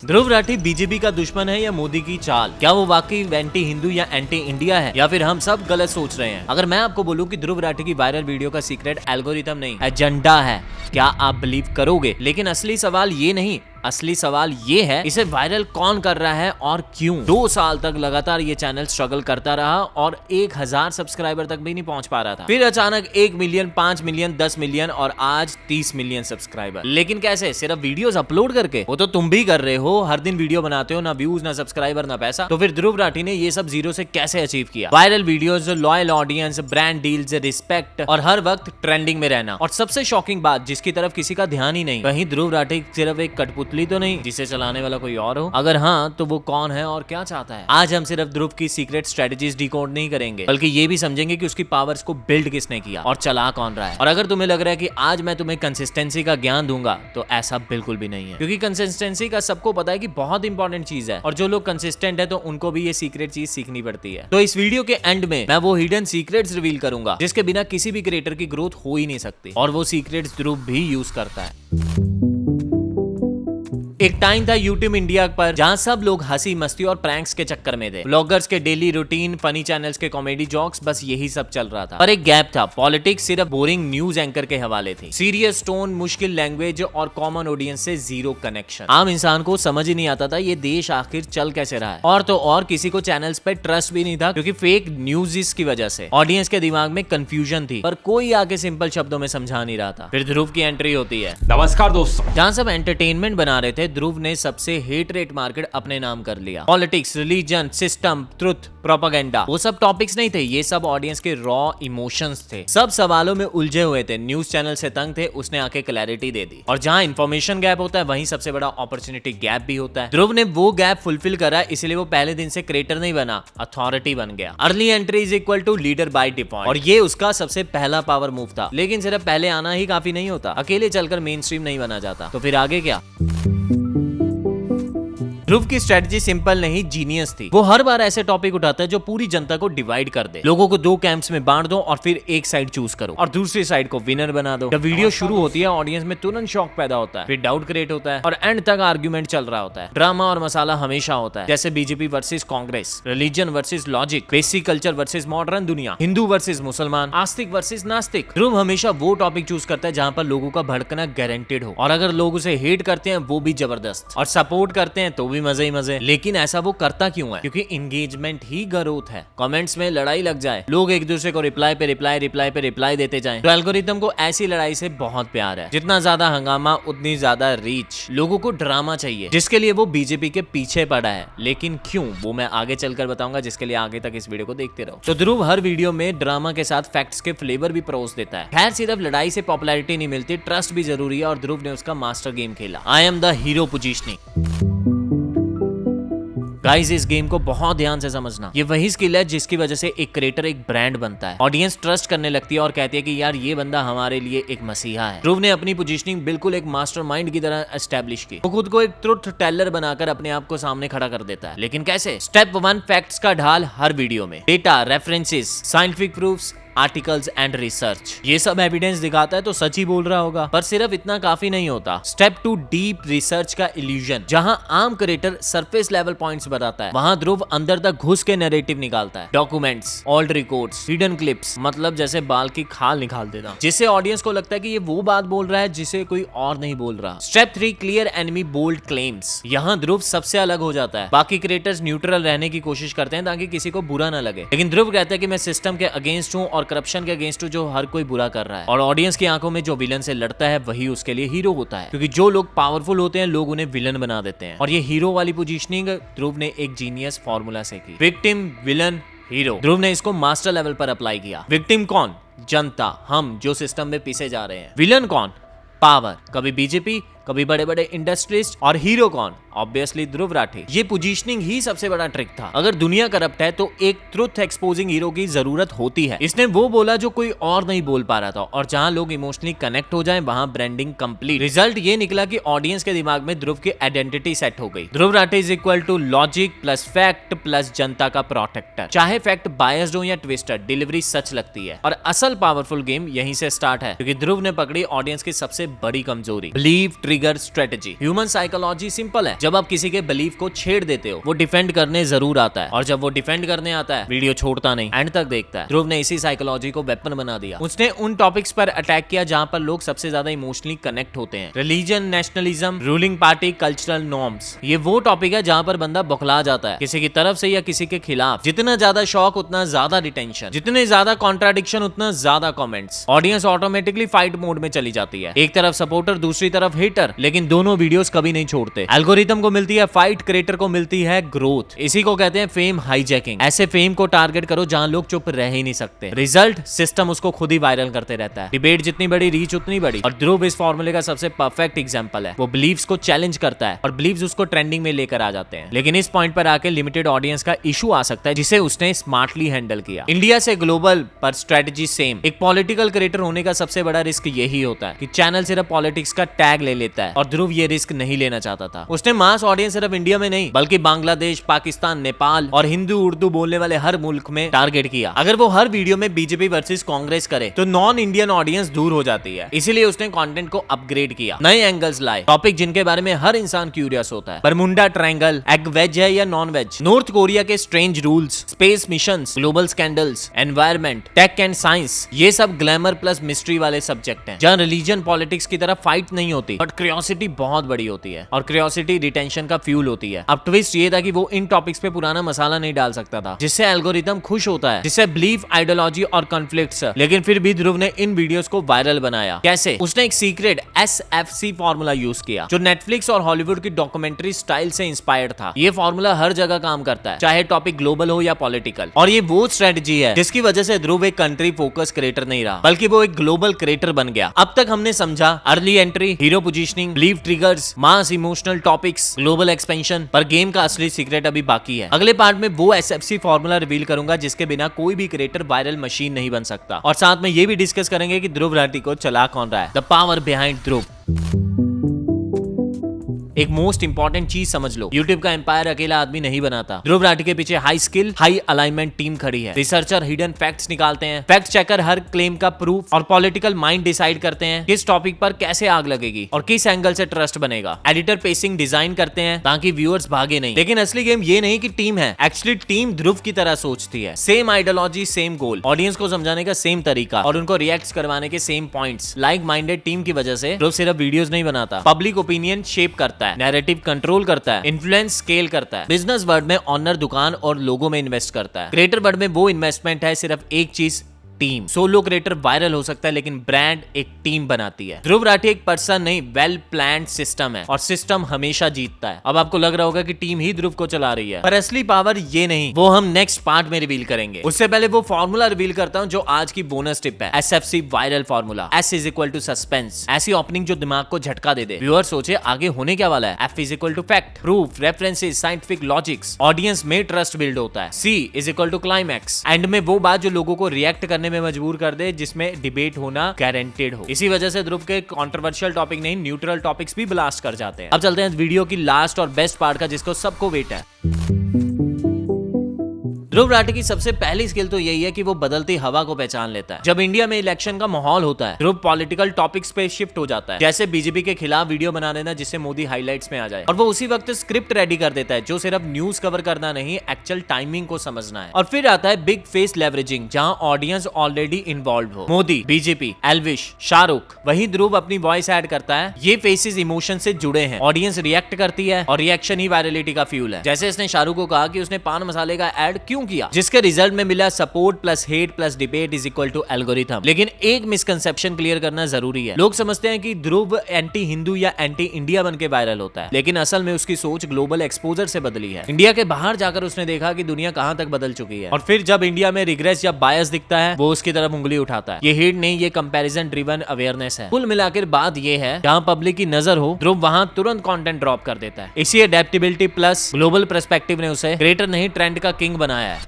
Dhruv Rathee BJP का दुश्मन है या मोदी की चाल? क्या वो वाकई एंटी हिंदू या एंटी इंडिया है, या फिर हम सब गलत सोच रहे हैं? अगर मैं आपको बोलूं कि ध्रुव राठी की वायरल वीडियो का सीक्रेट एल्गोरिथम नहीं, एजेंडा है, क्या आप बिलीव करोगे? लेकिन असली सवाल ये नहीं, असली सवाल ये है इसे वायरल कौन कर रहा है और क्यों। 2 साल तक लगातार ये चैनल स्ट्रगल करता रहा और 1000 सब्सक्राइबर तक भी नहीं पहुंच पा रहा था। फिर अचानक 1 मिलियन, 5 मिलियन, 10 मिलियन और आज 30 मिलियन सब्सक्राइबर। लेकिन कैसे? सिर्फ वीडियोस अपलोड करके? वो तो तुम भी कर रहे हो, हर दिन वीडियो बनाते हो, ना व्यूज, ना सब्सक्राइबर, ना पैसा। तो फिर ध्रुव राठी ने ये सब जीरो से कैसे अचीव किया? Viral videos, loyal audience, brand deals, respect और हर वक्त ट्रेंडिंग में रहना। और सबसे शॉकिंग बात, जिसकी तरफ किसी का ध्यान ही नहीं, वहीं ध्रुव राठी सिर्फ एक कठपुतली तो नहीं जिसे चलाने वाला कोई और हो? अगर हाँ, तो वो कौन है और क्या चाहता है? आज हम सिर्फ ध्रुव की सीक्रेट स्ट्रेटजीज डिकोड नहीं करेंगे, बल्कि ये भी समझेंगे कि उसकी पावर्स को बिल्ड किसने किया और चला कौन रहा है। और अगर तुम्हें लग रहा है कि आज मैं तुम्हें कंसिस्टेंसी का ज्ञान दूंगा, तो ऐसा बिल्कुल भी नहीं है, क्योंकि कंसिस्टेंसी का सबको पता है कि बहुत इंपॉर्टेंट चीज है, और जो लोग कंसिस्टेंट है तो उनको भी ये सीक्रेट चीज सीखनी पड़ती है। तो इस वीडियो के एंड में मैं वो हिडन सीक्रेट्स रिवील करूंगा जिसके बिना किसी भी क्रिएटर की ग्रोथ हो ही नहीं सकती, और वो सीक्रेट्स ध्रुव भी यूज करता है। एक टाइम था यूट्यूब इंडिया पर जहां सब लोग हंसी मस्ती और प्रैंक्स के चक्कर में थे। ब्लॉगर्स के डेली रूटीन, फनी चैनल्स के कॉमेडी जोक्स, बस यही सब चल रहा था। पर एक गैप था, पॉलिटिक्स सिर्फ बोरिंग न्यूज एंकर के हवाले थी। सीरियस टोन, मुश्किल लैंग्वेज और कॉमन ऑडियंस से जीरो कनेक्शन। आम इंसान को समझ ही नहीं आता था ये देश आखिर चल कैसे रहा है। और तो और किसी को चैनल्स पे ट्रस्ट भी नहीं था, क्योंकि फेक न्यूज़ की वजह से ऑडियंस के दिमाग में कंफ्यूजन थी, पर कोई आके सिंपल शब्दों में समझा नहीं रहा था। फिर ध्रुव की एंट्री होती है। नमस्कार दोस्तों। जहां सब एंटरटेनमेंट बना रहे थे, ध्रुव ने सबसे हेट रेट मार्केट अपने नाम कर लिया। Politics, religion, system, truth, propaganda, वो सब टॉपिक्स नहीं थे, ये सब ऑडियंस के रॉ इमोशंस थे। सब सवालों में उलझे हुए थे, न्यूज चैनल से तंग थे, उसने आके क्लैरिटी दे दी। और जहां इंफॉर्मेशन गैप होता है, वहीं सबसे बड़ा अपॉर्चुनिटी गैप भी होता है। ध्रुव ने वो गैप फुलफिल करा, इसलिए वो पहले दिन से क्रिएटर नहीं बना, अथॉरिटी बन गया। Early entry is equal to leader by default, और ये उसका सबसे पहला पावर मूव था। लेकिन सिर्फ पहले आना ही काफी नहीं होता, अकेले चलकर मेन स्ट्रीम नहीं बना जाता। तो फिर आगे क्या? ध्रुव की स्ट्रेटजी सिंपल नहीं, जीनियस थी। वो हर बार ऐसे टॉपिक उठाता है जो पूरी जनता को डिवाइड कर दे। लोगों को 2 कैंप्स में बांट दो और फिर एक साइड चूज करो और दूसरी साइड को विनर बना दो। जब वीडियो शुरू होती है, ऑडियंस में तुरंत शॉक पैदा होता है, फिर डाउट क्रिएट होता है और एंड तक आर्ग्यूमेंट चल रहा होता है। ड्रामा और मसाला हमेशा होता है, जैसे BJP versus Congress, religion versus logic, basic culture versus modern दुनिया, हिंदू वर्सेस मुसलमान, आस्तिक वर्सेस नास्तिक। ध्रुव हमेशा वो टॉपिक चूज करता है जहां पर लोगों का भड़कना गारंटेड हो, और अगर लोग उसे हेट करते हैं वो भी जबरदस्त, और सपोर्ट करते हैं तो भी मजे ही मजे। लेकिन ऐसा वो करता क्यों है? क्योंकि इंगेजमेंट ही ग्रोथ है। कमेंट्स में लड़ाई लग जाए, लोग एक दूसरे को रिप्लाई पे रिप्लाई देते जाएं, तो एल्गोरिथम को ऐसी लड़ाई से बहुत प्यार है। जितना ज्यादा हंगामा उतनी ज्यादा रीच। लोगों को ड्रामा चाहिए, जिसके लिए वो बीजेपी के पीछे पड़ा है। लेकिन क्यों, वो मैं आगे चलकर बताऊंगा, जिसके लिए आगे तक इस वीडियो को देखते रहो। तो ध्रुव हर वीडियो में ड्रामा के साथ फैक्ट्स के फ्लेवर भी परोस देता है। खैर, सिर्फ लड़ाई से पॉपुलैरिटी नहीं मिलती, ट्रस्ट भी जरूरी है, और ध्रुव ने उसका मास्टर गेम खेला। I am the hero positioning. Guys, इस गेम को बहुत ध्यान से समझना। ये वही स्किल है जिसकी वजह से एक क्रिएटर एक ब्रांड बनता है। ऑडियंस ट्रस्ट करने लगती है और कहती है कि यार ये बंदा हमारे लिए एक मसीहा है। ध्रुव ने अपनी पोजीशनिंग बिल्कुल एक मास्टरमाइंड की तरह एस्टैब्लिश की। वो खुद को एक ट्रुथ टेलर बनाकर अपने आप को सामने खड़ा कर देता है। लेकिन कैसे? स्टेप 1, फैक्ट्स का ढाल हर वीडियो में। Data, references, scientific proofs, articles and research. ये सब एविडेंस दिखाता है तो सच ही बोल रहा होगा। पर सिर्फ इतना काफी नहीं होता। स्टेप 2, डीप रिसर्च का इल्यूजन। जहां आम क्रिएटर सरफेस लेवल पॉइंट्स बताता है, वहां ध्रुव अंदर तक घुस के नैरेटिव निकालता है। Documents, old records, hidden clips, मतलब जैसे बाल की खाल निकाल देना, जिससे ऑडियंस को लगता है कि ये वो बात बोल रहा है जिसे कोई और नहीं बोल रहा। Step 3, clear enemy, bold claims. यहाँ ध्रुव सबसे अलग हो जाता है। बाकी क्रिएटर्स न्यूट्रल रहने की कोशिश करते हैं ताकि किसी को बुरा ना लगे, लेकिन ध्रुव कहता है कि मैं सिस्टम के अगेंस्ट हूँ और करप्शन के अगेंस्ट जो हर कोई बुरा कर रहा है। और ऑडियंस की आंखों में जो विलन से लड़ता है वही उसके लिए हीरो होता है, क्योंकि जो लोग पावरफुल होते हैं लोग उन्हें विलन बना देते हैं। और ये हीरो वाली पोजीशनिंग ध्रुव ने एक जीनियस फॉर्मूला से की। Victim, villain, hero. ध्रुव ने इसको मास्टर लेवल पर अप्लाई किया। विक्टिम कौन? जनता, हम जो सिस्टम में पीछे जा रहे हैं। विलन कौन? पावर, कभी बीजेपी, कभी बड़े बड़े इंडस्ट्रिस्ट। और हीरो कौन? ऑब्वियसली ध्रुव राठी। ये पोजीशनिंग ही सबसे बड़ा ट्रिक था। अगर दुनिया करप्ट है तो एक ट्रुथ एक्सपोजिंग हीरो की जरूरत होती है। इसने वो बोला जो कोई और नहीं बोल पा रहा था, और जहां लोग इमोशनली कनेक्ट हो जाएं वहां ब्रांडिंग कंप्लीट। रिजल्ट ये निकला कि ऑडियंस के दिमाग में ध्रुव की आइडेंटिटी सेट हो गई। Dhruv Rathee is equal to logic plus fact plus जनता का प्रोटेक्टर। चाहे फैक्ट बायस्ड हो या ट्विस्टेड, डिलीवरी सच लगती है। और असल पावरफुल गेम यहीं से स्टार्ट है, क्योंकि ध्रुव ने पकड़ी ऑडियंस की सबसे बड़ी कमजोरी, believe trigger. Trigger strategy. Human psychology simple है, जब आप किसी के बिलीफ को छेड़ देते हो वो डिफेंड करने जरूर आता है, और जब वो डिफेंड करने आता है वीडियो छोड़ता नहीं, एंड तक देखता है। ध्रुव ने इसी साइकोलॉजी को वेपन बना दिया। उसने उन टॉपिक्स पर अटैक किया जहां पर लोग सबसे ज्यादा इमोशनली कनेक्ट होते हैं। Religion, nationalism, ruling party, cultural norms, ये वो टॉपिक है जहां पर बंदा बौखला जाता है, किसी की तरफ से या किसी के खिलाफ। जितना ज्यादा शॉक उतना ज्यादा डिटेंशन, जितने ज्यादा कॉन्ट्राडिक्शन उतना ज्यादा comments. Audience automatically fight mode में चली जाती है, एक तरफ सपोर्टर दूसरी तरफ हेटर, लेकिन दोनों वीडियोस कभी नहीं छोड़ते। एल्गोरिथम को मिलती है फाइट, क्रिएटर को मिलती है ग्रोथ। इसी को कहते हैं फेम हाईजैकिंग। ऐसे फेम को टारगेट करो जहां लोग चुप रह ही नहीं सकते। रिजल्ट, सिस्टम उसको खुद ही वायरल करते रहता है। डिबेट जितनी बड़ी, रीच उतनी बड़ी। और ध्रुव इस फॉर्मूले का सबसे परफेक्ट एग्जांपल है। वो बिलीव्स को चैलेंज करता है और बिलीव्स उसको ट्रेंडिंग में लेकर आ जाते हैं। लेकिन इस पॉइंट पर आके लिमिटेड ऑडियंस का इशू आ सकता है, जिसे उसने स्मार्टली हैंडल किया। इंडिया से ग्लोबल पर स्ट्रेटजी सेम। एक पॉलिटिकल क्रिएटर होने का सबसे बड़ा रिस्क यही होता है कि चैनल सिर्फ पॉलिटिक्स का टैग ले लेता है, और ध्रुव ये रिस्क नहीं लेना चाहता था। उसने मास ऑडियंस सिर्फ इंडिया में नहीं बल्कि बांग्लादेश, पाकिस्तान, नेपाल और हिंदू उर्दू बोलने वाले हर मुल्क में टारगेट किया। अगर वो हर वीडियो में बीजेपी वर्सेस कांग्रेस करे तो नॉन इंडियन ऑडियंस दूर हो जाती है। इसीलिए उसने कंटेंट को अपग्रेड किया, नए एंगल्स लाए, टॉपिक जिनके बारे में हर इंसान क्यूरियस होता है। बरमुंडा ट्रायंगल, एग वेज है या नॉन वेज, नॉर्थ कोरिया के strange rules, space missions, global scandals, environment, tech and science, ये सब ग्लैमर प्लस मिस्ट्री वाले सब्जेक्ट हैं, जहां रिलीजन पॉलिटिक्स की तरफ फाइट नहीं होती, बट क्यूरियोसिटी बहुत बड़ी होती है, और क्यूरियोसिटी रिटेंशन का फ्यूल होती है। अब ट्विस्ट ये था कि वो इन टॉपिक्स पे पुराना मसाला नहीं डाल सकता था, जिससे एल्गोरिथम खुश होता है, जिससे बिलीफ, आइडियोलॉजी और कॉन्फ्लिक्ट्स। लेकिन फिर भी ध्रुव ने इन वीडियोस को वायरल बनाया। कैसे? उसने एक सीक्रेट SFC फॉर्मूला यूज किया, जो नेटफ्लिक्स और हॉलीवुड की डॉक्यूमेंट्री स्टाइल से इंस्पायर्ड था। ये फॉर्मूला हर जगह काम करता है, चाहे टॉपिक ग्लोबल हो या पॉलिटिकल। और ये वो स्ट्रेटजी है जिसकी वजह से ध्रुव एक कंट्री फोकस क्रिएटर नहीं रहा, बल्कि वो एक ग्लोबल क्रिएटर बन गया। अब तक हमने समझा early entry, hero positioning, belief triggers, mass emotional topics, global expansion, पर गेम का असली सीक्रेट अभी बाकी है। अगले पार्ट में वो SFC फॉर्मूला रिवील करूंगा जिसके बिना कोई भी क्रिएटर वायरल मशीन नहीं बन सकता, और साथ में ये भी डिस्कस करेंगे कि ध्रुव राठी को चला कौन रहा है, द पावर बिहाइंड ध्रुव। एक मोस्ट इंपॉर्टेंट चीज समझ लो, YouTube का एम्पायर अकेला आदमी नहीं बनाता। ध्रुव राठी के पीछे high skill, high alignment team खड़ी है। रिसर्चर हिडन फैक्ट्स निकालते हैं, फैक्ट चेकर हर क्लेम का प्रूफ, और पॉलिटिकल माइंड डिसाइड करते हैं किस टॉपिक पर कैसे आग लगेगी और किस एंगल से ट्रस्ट बनेगा। एडिटर पेसिंग डिजाइन करते हैं ताकि व्यूअर्स भागे नहीं। लेकिन असली गेम ये नहीं कि टीम है, एक्चुअली टीम ध्रुव की तरह सोचती है। सेम आइडियोलॉजी, सेम गोल, ऑडियंस को समझाने का सेम तरीका, और उनको रिएक्ट करवाने के same points. Like minded team की वजह से ध्रुव सिर्फ वीडियोस नहीं बनाता, पब्लिक ओपिनियन शेप करता है, नैरेटिव कंट्रोल करता है, इन्फ्लुएंस स्केल करता है। बिजनेस वर्ल्ड में ऑनर दुकान और लोगों में इन्वेस्ट करता है। क्रिएटर वर्ल्ड में वो इन्वेस्टमेंट है सिर्फ एक चीज, टीम। सोलो क्रिएटर वायरल हो सकता है, लेकिन ब्रांड एक टीम बनाती है। ध्रुव राठी एक पर्सन नहीं, वेल प्लान्ड सिस्टम है, और सिस्टम हमेशा जीतता है। अब आपको लग रहा होगा कि टीम ही ध्रुव को चला रही है, पर असली पावर ये नहीं, वो हम नेक्स्ट पार्ट में रिवील करेंगे। उससे पहले वो फॉर्मूला रिवील करता हूं जो आज की बोनस टिप है, SFC viral formula. S = suspense, ऐसी ओपनिंग जो दिमाग को झटका दे दे। व्यूअर सोचे आगे होने क्या वाला है। F = fact, proof, references, scientific logics, audience में ट्रस्ट बिल्ड होता है। C = क्लाइमैक्स, एंड में वो बात जो लोगों को रिएक्ट करने में मजबूर कर दे, जिसमें डिबेट होना गारंटेड हो। इसी वजह से ध्रुव के कंट्रोवर्शियल टॉपिक नहीं, न्यूट्रल टॉपिक्स भी ब्लास्ट कर जाते हैं। अब चलते हैं वीडियो की लास्ट और बेस्ट पार्ट का, जिसको सबको वेट है। ध्रुव राठी की सबसे पहली स्किल तो यही है कि वो बदलती हवा को पहचान लेता है। जब इंडिया में इलेक्शन का माहौल होता है, ध्रुव पॉलिटिकल टॉपिक्स पे शिफ्ट हो जाता है, जैसे बीजेपी के खिलाफ वीडियो बना देना जिससे मोदी हाइलाइट्स में आ जाए, और वो उसी वक्त स्क्रिप्ट रेडी कर देता है, जो सिर्फ न्यूज कवर करना नहीं, एक्चुअल टाइमिंग को समझना है। और फिर आता है बिग फेस लेवरेजिंग, जहां ऑडियंस ऑलरेडी इन्वॉल्व हो, मोदी, बीजेपी, एल्विश, शाहरुख। वहीं ध्रुव अपनी वॉइस ऐड करता है। ये फेसेस इमोशन से जुड़े हैं, ऑडियंस रिएक्ट करती है, और रिएक्शन ही वायरलिटी का फ्यूल है। जैसे इसने शाहरुख को कहा कि उसने पान मसाले का एड क्यों किया, जिसके रिजल्ट में मिला support plus hate plus debate = algorithm. लेकिन एक मिसकंसेप्शन क्लियर करना जरूरी है। लोग समझते हैं कि ध्रुव एंटी हिंदू या एंटी इंडिया बन के वायरल होता है, लेकिन असल में उसकी सोच ग्लोबल एक्सपोजर से बदली है। इंडिया के बाहर जाकर उसने देखा कि दुनिया कहां तक बदल चुकी है, और फिर जब इंडिया में रिग्रेस या बायस दिखता है, वो उसकी तरफ उंगली उठाता है। ये हेट नहीं, ये कंपैरिजन ड्रिवन अवेयरनेस है। कुल मिलाकर बात ये है, जहां पब्लिक की नजर हो, ध्रुव वहां तुरंत कंटेंट ड्रॉप कर देता है। इसी एडेप्टेबिलिटी प्लस ग्लोबल पर्सपेक्टिव ने उसे क्रिएटर नहीं, ट्रेंड का किंग बनाया